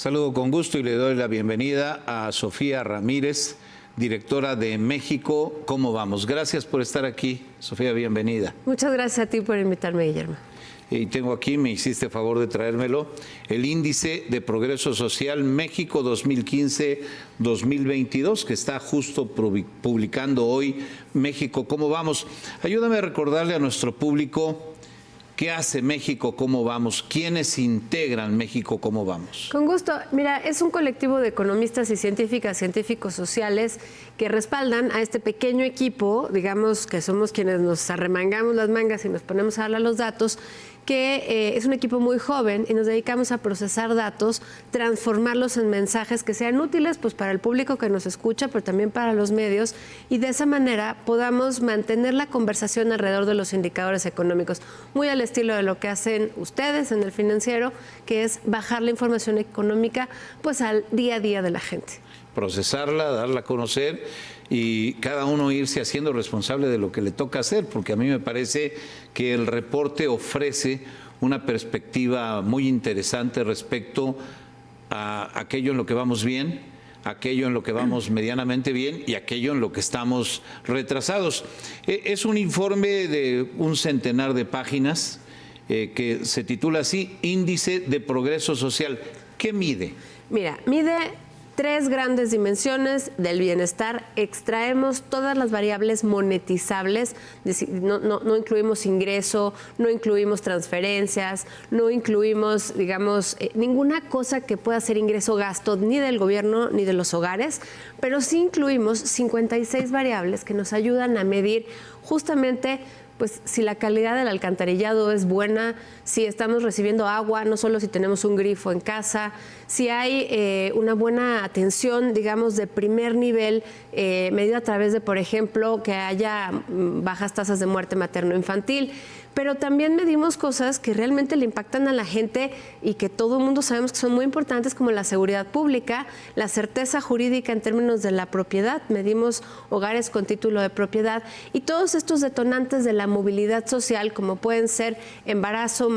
Saludo con gusto y le doy la bienvenida a Sofía Ramírez, directora de México, ¿Cómo vamos? Gracias por estar aquí, Sofía, bienvenida. Muchas gracias a ti por invitarme, Guillermo. Y tengo aquí, me hiciste favor de traérmelo, el Índice de Progreso Social México 2015-2022, que está justo publicando hoy México, ¿Cómo vamos? Ayúdame a recordarle a nuestro público qué hace México, ¿Cómo vamos? ¿Quiénes integran México, ¿Cómo vamos? Con gusto. Mira, es un colectivo de economistas y científicas, científicos sociales que respaldan a este pequeño equipo, digamos que somos quienes nos arremangamos las mangas y nos ponemos a hablar los datos, que es un equipo muy joven y nos dedicamos a procesar datos, transformarlos en mensajes que sean útiles pues para el público que nos escucha, pero también para los medios, y de esa manera podamos mantener la conversación alrededor de los indicadores económicos, muy al estilo de lo que hacen ustedes en El Financiero, que es bajar la información económica pues al día a día de la gente. Procesarla, darla a conocer y cada uno irse haciendo responsable de lo que le toca hacer, porque a mí me parece que el reporte ofrece una perspectiva muy interesante respecto a aquello en lo que vamos bien, aquello en lo que vamos medianamente bien y aquello en lo que estamos retrasados. Es un informe de un centenar de páginas que se titula así, Índice de Progreso Social. ¿Qué mide? Mira, mide tres grandes dimensiones del bienestar. Extraemos todas las variables monetizables, no incluimos ingreso, no incluimos transferencias, no incluimos, digamos, ninguna cosa que pueda ser ingreso o gasto ni del gobierno ni de los hogares, pero sí incluimos 56 variables que nos ayudan a medir justamente pues si la calidad del alcantarillado es buena, si estamos recibiendo agua, no solo si tenemos un grifo en casa, si hay una buena atención, digamos, de primer nivel, medida a través de, por ejemplo, que haya bajas tasas de muerte materno-infantil. Pero también medimos cosas que realmente le impactan a la gente y que todo el mundo sabemos que son muy importantes, como la seguridad pública, la certeza jurídica en términos de la propiedad. Medimos hogares con título de propiedad y todos estos detonantes de la movilidad social, como pueden ser embarazo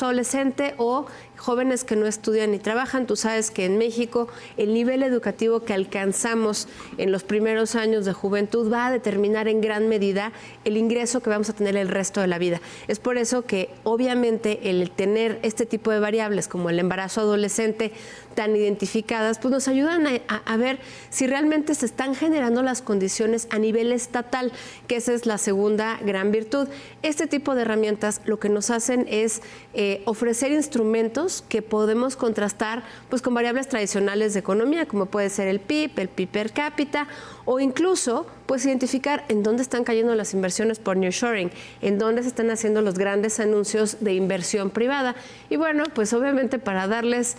adolescente o jóvenes que no estudian ni trabajan. Tú sabes que en México el nivel educativo que alcanzamos en los primeros años de juventud va a determinar en gran medida el ingreso que vamos a tener el resto de la vida. Es por eso que obviamente el tener este tipo de variables como el embarazo adolescente tan identificadas, pues nos ayudan a ver si realmente se están generando las condiciones a nivel estatal, que esa es la segunda gran virtud. Este tipo de herramientas lo que nos hacen es ofrecer instrumentos que podemos contrastar pues con variables tradicionales de economía, como puede ser el PIB per cápita, o incluso pues identificar en dónde están cayendo las inversiones por nearshoring, en dónde se están haciendo los grandes anuncios de inversión privada. Y bueno, pues obviamente para darles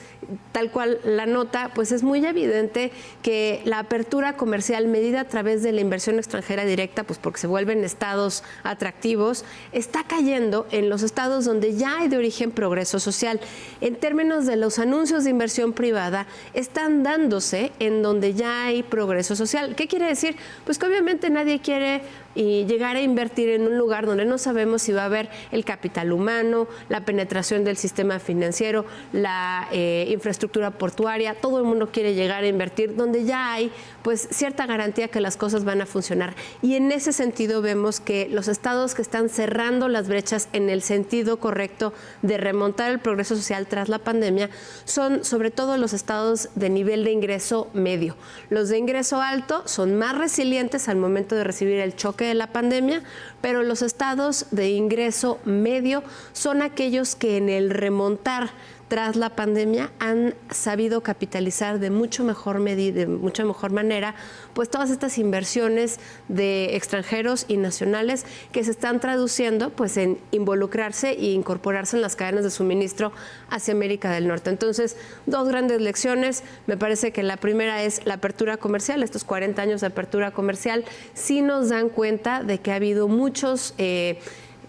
tal cual la nota, pues es muy evidente que la apertura comercial medida a través de la inversión extranjera directa, pues porque se vuelven estados atractivos, está cayendo en los estados donde ya hay de origen progreso social. En términos de los anuncios de inversión privada, están dándose en donde ya hay progreso social. ¿Qué quiere decir? Pues que obviamente nadie quiere llegar a invertir en un lugar donde no sabemos si va a haber el capital humano, la penetración del sistema financiero, la infraestructura portuaria. Todo el mundo quiere llegar a invertir donde ya hay pues cierta garantía que las cosas van a funcionar. Y en ese sentido vemos que los estados que están cerrando las brechas en el sentido correcto de remontar el progreso social tras la pandemia son sobre todo los estados de nivel de ingreso medio. Los de ingreso alto son más resilientes al momento de recibir el choque de la pandemia, pero los estados de ingreso medio son aquellos que en el remontar tras la pandemia han sabido capitalizar de mucho mejor medida, de mucha mejor manera, pues todas estas inversiones de extranjeros y nacionales que se están traduciendo pues en involucrarse e incorporarse en las cadenas de suministro hacia América del Norte. Entonces, dos grandes lecciones. Me parece que la primera es la apertura comercial. Estos 40 años de apertura comercial sí nos dan cuenta de que ha habido muchos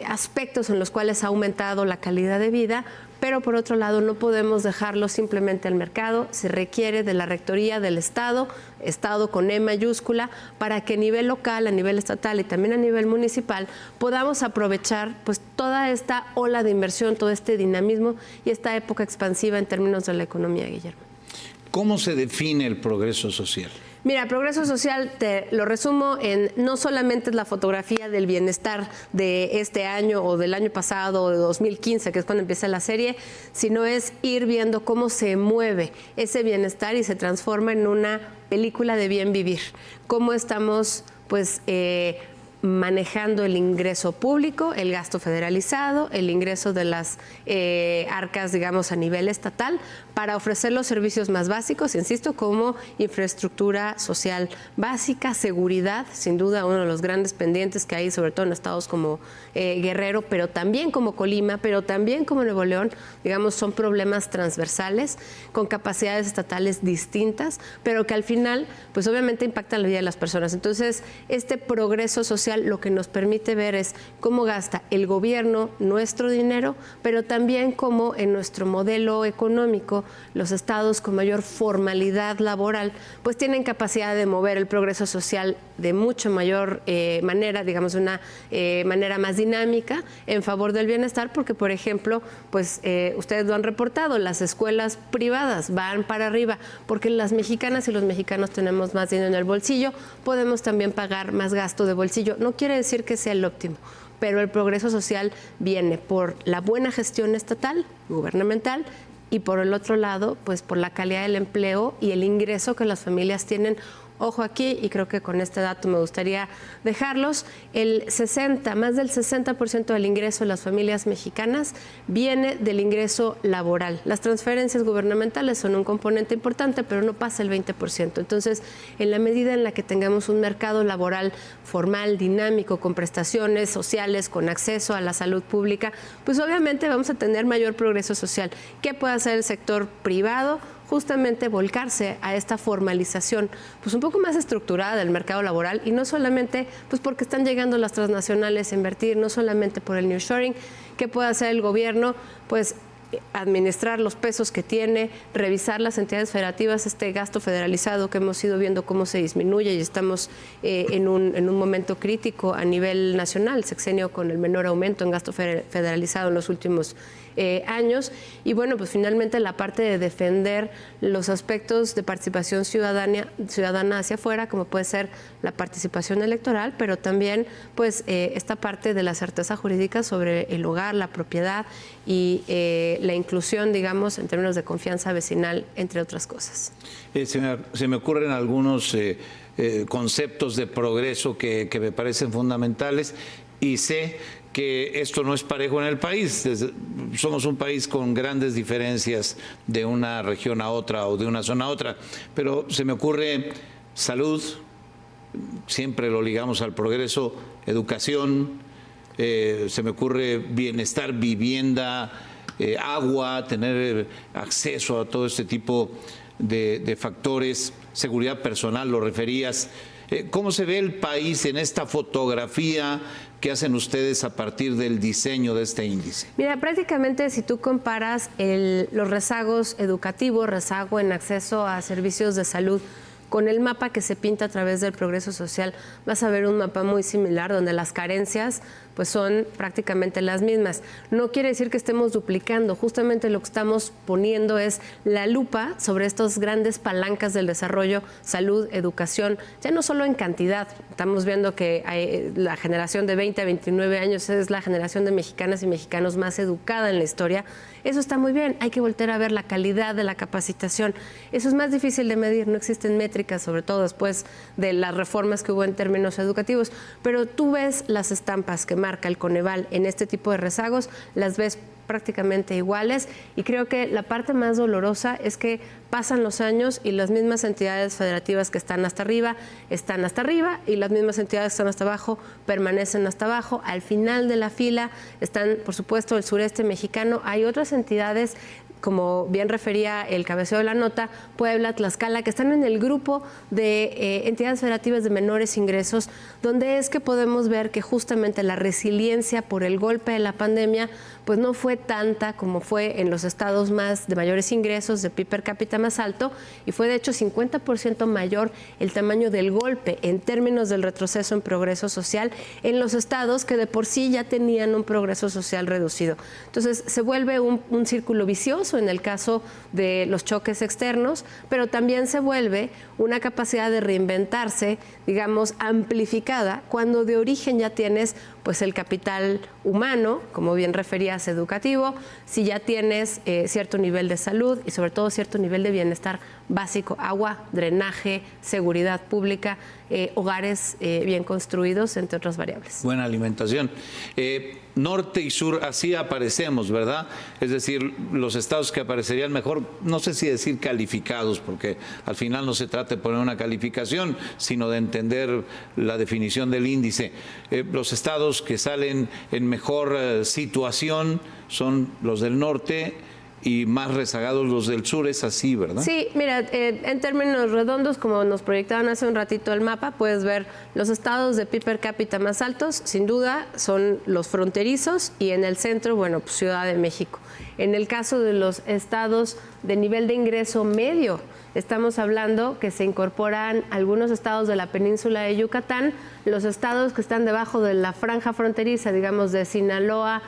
aspectos en los cuales ha aumentado la calidad de vida, pero por otro lado no podemos dejarlo simplemente al mercado, se requiere de la Rectoría del Estado, Estado con E mayúscula, para que a nivel local, a nivel estatal y también a nivel municipal podamos aprovechar pues toda esta ola de inversión, todo este dinamismo y esta época expansiva en términos de la economía, Guillermo. ¿Cómo se define el progreso social? Mira, progreso social, te lo resumo en no solamente es la fotografía del bienestar de este año o del año pasado o de 2015, que es cuando empieza la serie, sino es ir viendo cómo se mueve ese bienestar y se transforma en una película de bien vivir. Cómo estamos, pues, manejando el ingreso público, el gasto federalizado, el ingreso de las arcas, digamos, a nivel estatal, para ofrecer los servicios más básicos, insisto, como infraestructura social básica, seguridad, sin duda uno de los grandes pendientes que hay, sobre todo en estados como Guerrero, pero también como Colima, pero también como Nuevo León, digamos, son problemas transversales, con capacidades estatales distintas, pero que al final, pues obviamente impactan la vida de las personas. Entonces, este progreso social lo que nos permite ver es cómo gasta el gobierno nuestro dinero, pero también cómo en nuestro modelo económico los estados con mayor formalidad laboral pues tienen capacidad de mover el progreso social de mucho mayor manera, digamos de una manera más dinámica en favor del bienestar, porque por ejemplo, pues ustedes lo han reportado, las escuelas privadas van para arriba, porque las mexicanas y los mexicanos tenemos más dinero en el bolsillo, podemos también pagar más gasto de bolsillo. No quiere decir que sea el óptimo, pero el progreso social viene por la buena gestión estatal, gubernamental, y por el otro lado, pues por la calidad del empleo y el ingreso que las familias tienen. Ojo aquí, y creo que con este dato me gustaría dejarlos, más del 60% del ingreso de las familias mexicanas viene del ingreso laboral. Las transferencias gubernamentales son un componente importante, pero no pasa el 20%. Entonces, en la medida en la que tengamos un mercado laboral formal, dinámico, con prestaciones sociales, con acceso a la salud pública, pues obviamente vamos a tener mayor progreso social. ¿Qué puede hacer el sector privado? Justamente volcarse a esta formalización pues un poco más estructurada del mercado laboral, y no solamente pues porque están llegando las transnacionales a invertir, no solamente por el nearshoring. ¿Qué puede hacer el gobierno? Pues administrar los pesos que tiene, revisar las entidades federativas, este gasto federalizado que hemos ido viendo cómo se disminuye y estamos en un momento crítico a nivel nacional, sexenio con el menor aumento en gasto federalizado en los últimos años. Y bueno, pues finalmente la parte de defender los aspectos de participación ciudadana hacia afuera, como puede ser la participación electoral, pero también pues esta parte de la certeza jurídica sobre el hogar, la propiedad y la inclusión, digamos, en términos de confianza vecinal, entre otras cosas. Se me ocurren algunos conceptos de progreso que me parecen fundamentales, y sé que esto no es parejo en el país. Somos un país con grandes diferencias de una región a otra o de una zona a otra, pero se me ocurre salud, siempre lo ligamos al progreso, educación, se me ocurre bienestar, vivienda, agua, tener acceso a todo este tipo de factores, seguridad personal, lo referías. ¿Cómo se ve el país en esta fotografía que hacen ustedes a partir del diseño de este índice? Mira, prácticamente si tú comparas los rezagos educativos, rezago en acceso a servicios de salud, con el mapa que se pinta a través del progreso social, vas a ver un mapa muy similar donde las carencias pues son prácticamente las mismas. No quiere decir que estemos duplicando, justamente lo que estamos poniendo es la lupa sobre estas grandes palancas del desarrollo, salud, educación, ya no solo en cantidad. Estamos viendo que la generación de 20 a 29 años es la generación de mexicanas y mexicanos más educada en la historia. Eso está muy bien, hay que volver a ver la calidad de la capacitación. Eso es más difícil de medir, no existen métricas, sobre todo después de las reformas que hubo en términos educativos, pero tú ves las estampas que marca el Coneval en este tipo de rezagos, las ves prácticamente iguales, y creo que la parte más dolorosa es que pasan los años y las mismas entidades federativas que están hasta arriba y las mismas entidades que están hasta abajo permanecen hasta abajo. Al final de la fila están, por supuesto, el sureste mexicano. Hay otras entidades como bien refería el cabeceo de la nota, Puebla, Tlaxcala, que están en el grupo de entidades federativas de menores ingresos, donde es que podemos ver que justamente la resiliencia por el golpe de la pandemia pues no fue tanta como fue en los estados más de mayores ingresos, de PIB per cápita más alto, y fue de hecho 50% mayor el tamaño del golpe en términos del retroceso en progreso social en los estados que de por sí ya tenían un progreso social reducido. Entonces se vuelve un círculo vicioso en el caso de los choques externos, pero también se vuelve una capacidad de reinventarse, digamos, amplificada, cuando de origen ya tienes pues el capital humano, como bien referías, educativo, si ya tienes cierto nivel de salud y sobre todo cierto nivel de bienestar básico, agua, drenaje, seguridad pública, hogares bien construidos, entre otras variables. Buena alimentación. Norte y sur, así aparecemos, ¿verdad? Es decir, los estados que aparecerían mejor, no sé si decir calificados, porque al final no se trata de poner una calificación, sino de entender la definición del índice. Los estados que salen en mejor situación son los del norte y más rezagados los del sur, es así, ¿verdad? Sí, mira, en términos redondos, como nos proyectaban hace un ratito el mapa, puedes ver los estados de PIB per cápita más altos, sin duda, son los fronterizos, y en el centro, bueno, pues Ciudad de México. En el caso de los estados de nivel de ingreso medio, estamos hablando que se incorporan algunos estados de la península de Yucatán, los estados que están debajo de la franja fronteriza, digamos, de Sinaloa,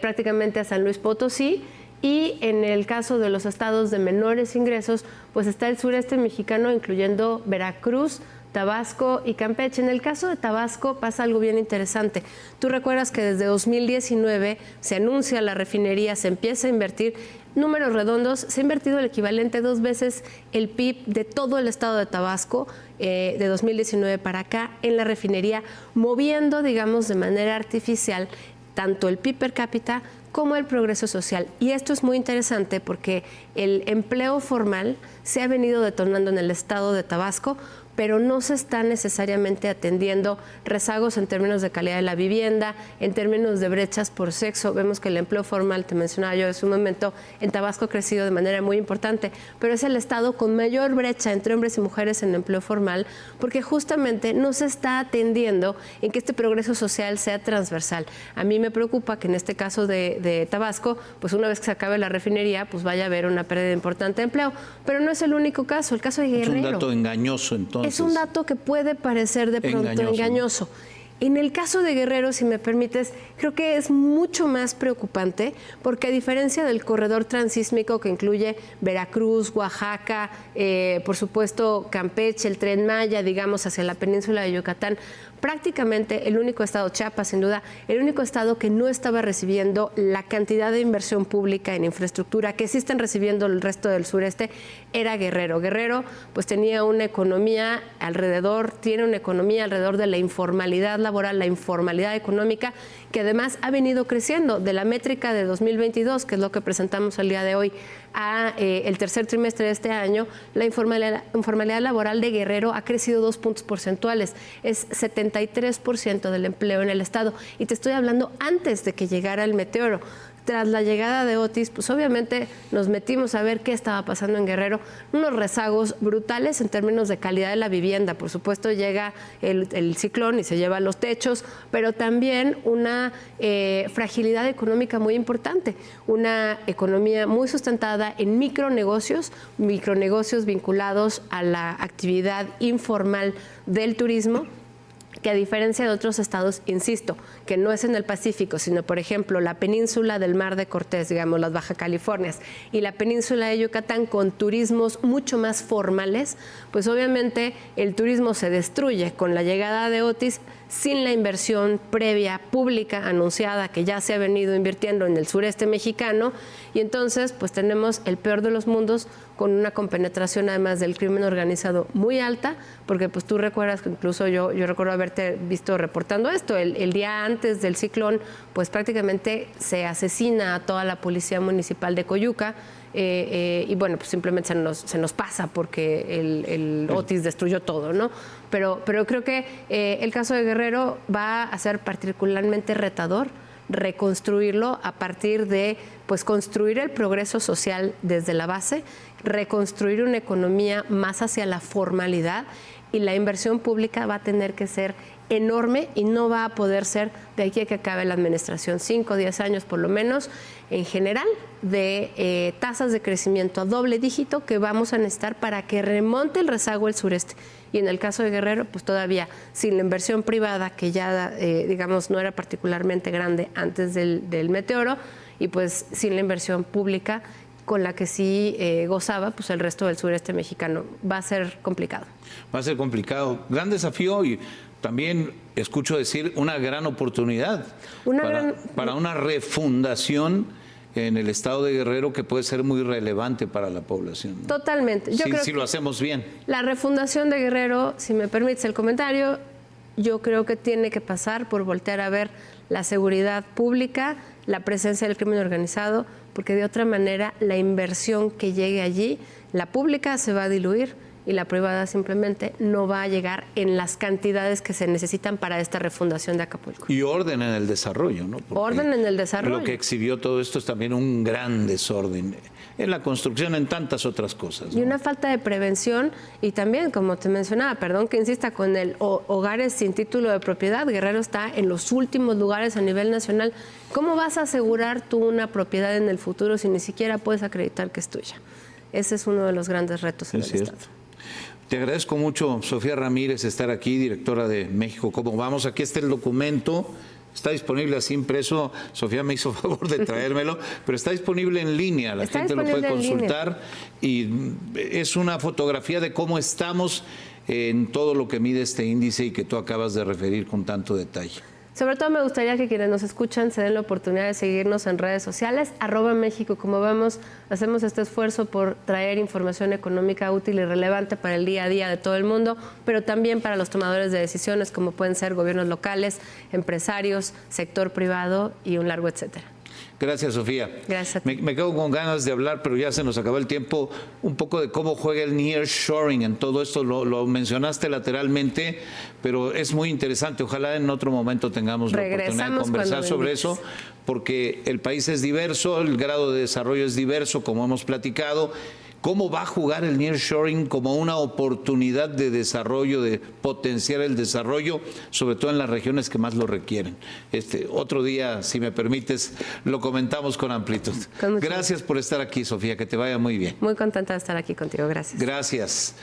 prácticamente a San Luis Potosí. Y en el caso de los estados de menores ingresos, pues está el sureste mexicano, incluyendo Veracruz, Tabasco y Campeche. En el caso de Tabasco pasa algo bien interesante. Tú recuerdas que desde 2019 se anuncia la refinería, se empieza a invertir, números redondos, se ha invertido el equivalente 2 veces el PIB de todo el estado de Tabasco de 2019 para acá en la refinería, moviendo, digamos, de manera artificial tanto el PIB per cápita como el progreso social. Y esto es muy interesante porque el empleo formal se ha venido detonando en el estado de Tabasco, pero no se están necesariamente atendiendo rezagos en términos de calidad de la vivienda, en términos de brechas por sexo. Vemos que el empleo formal, te mencionaba yo hace un momento, en Tabasco ha crecido de manera muy importante, pero es el estado con mayor brecha entre hombres y mujeres en empleo formal, porque justamente no se está atendiendo en que este progreso social sea transversal. A mí me preocupa que en este caso de Tabasco, pues una vez que se acabe la refinería, pues vaya a haber una pérdida importante de empleo. Pero no es el único caso, el caso de Guerrero. Es un dato engañoso, entonces. Es un dato que puede parecer de pronto engañoso. En el caso de Guerrero, si me permites, creo que es mucho más preocupante porque a diferencia del corredor transísmico que incluye Veracruz, Oaxaca, por supuesto Campeche, el Tren Maya, digamos, hacia la península de Yucatán, prácticamente el único estado, Chiapas sin duda, el único estado que no estaba recibiendo la cantidad de inversión pública en infraestructura que sí están recibiendo el resto del sureste era Guerrero. Guerrero pues tenía una economía tiene una economía alrededor de la informalidad laboral, la informalidad económica, que además ha venido creciendo de la métrica de 2022, que es lo que presentamos el día de hoy, a el tercer trimestre de este año. La informalidad laboral de Guerrero ha crecido 2 puntos porcentuales, es 73% del empleo en el estado, y te estoy hablando antes de que llegara el meteoro. Tras la llegada de Otis, pues obviamente nos metimos a ver qué estaba pasando en Guerrero, unos rezagos brutales en términos de calidad de la vivienda. Por supuesto llega el ciclón y se lleva los techos, pero también una fragilidad económica muy importante, una economía muy sustentada en micronegocios vinculados a la actividad informal del turismo, que a diferencia de otros estados, insisto, que no es en el Pacífico, sino, por ejemplo, la península del Mar de Cortés, digamos, las Baja Californias, y la península de Yucatán con turismos mucho más formales, pues obviamente el turismo se destruye con la llegada de Otis sin la inversión previa pública anunciada que ya se ha venido invirtiendo en el sureste mexicano, y entonces pues tenemos el peor de los mundos con una compenetración además del crimen organizado muy alta, porque pues tú recuerdas que incluso yo recuerdo haberte visto reportando esto, el día antes del ciclón pues prácticamente se asesina a toda la policía municipal de Coyuca, y bueno, pues simplemente se nos pasa porque el Otis destruyó todo, ¿no? Pero creo que el caso de Guerrero va a ser particularmente retador reconstruirlo a partir de pues construir el progreso social desde la base, reconstruir una economía más hacia la formalidad, y la inversión pública va a tener que ser enorme y no va a poder ser de aquí a que acabe la administración, 5 o 10 años por lo menos, en general, de tasas de crecimiento a doble dígito que vamos a necesitar para que remonte el rezago el sureste. Y en el caso de Guerrero, pues todavía sin la inversión privada, que ya, digamos, no era particularmente grande antes del meteoro, y pues sin la inversión pública, con la que sí gozaba pues el resto del sureste mexicano. Va a ser complicado. Va a ser complicado. Gran desafío y también escucho decir una gran oportunidad para una refundación en el estado de Guerrero que puede ser muy relevante para la población, ¿no? Totalmente. Yo creo si lo hacemos bien. La refundación de Guerrero, si me permites el comentario, yo creo que tiene que pasar por voltear a ver la seguridad pública, la presencia del crimen organizado, porque de otra manera la inversión que llegue allí, la pública se va a diluir y la privada simplemente no va a llegar en las cantidades que se necesitan para esta refundación de Acapulco. Y orden en el desarrollo, ¿no? Porque orden en el desarrollo. Lo que exhibió todo esto es también un gran desorden en la construcción, en tantas otras cosas, ¿no? Y una falta de prevención y también, como te mencionaba, perdón que insista, con el hogares sin título de propiedad. Guerrero está en los últimos lugares a nivel nacional. ¿Cómo vas a asegurar tú una propiedad en el futuro si ni siquiera puedes acreditar que es tuya? Ese es uno de los grandes retos en el Estado. Te agradezco mucho, Sofía Ramírez, estar aquí, directora de México ¿Cómo vamos? Aquí está el documento. Está disponible así impreso. Sofía me hizo favor de traérmelo, pero está disponible en línea. La gente lo puede consultar y es una fotografía de cómo estamos en todo lo que mide este índice y que tú acabas de referir con tanto detalle. Sobre todo me gustaría que quienes nos escuchan se den la oportunidad de seguirnos en redes sociales, @México Como Vamos. Hacemos este esfuerzo por traer información económica útil y relevante para el día a día de todo el mundo, pero también para los tomadores de decisiones, como pueden ser gobiernos locales, empresarios, sector privado y un largo etcétera. Gracias, Sofía. Gracias a ti. Me quedo con ganas de hablar, pero ya se nos acabó el tiempo. Un poco de cómo juega el nearshoring en todo esto. Lo mencionaste lateralmente, pero es muy interesante. Ojalá en otro momento tengamos la oportunidad de conversar sobre eso, porque el país es diverso, el grado de desarrollo es diverso, como hemos platicado. ¿Cómo va a jugar el nearshoring como una oportunidad de desarrollo, de potenciar el desarrollo, sobre todo en las regiones que más lo requieren? Otro día, si me permites, lo comentamos con amplitud. Gracias por estar aquí, Sofía, que te vaya muy bien. Muy contenta de estar aquí contigo, gracias. Gracias.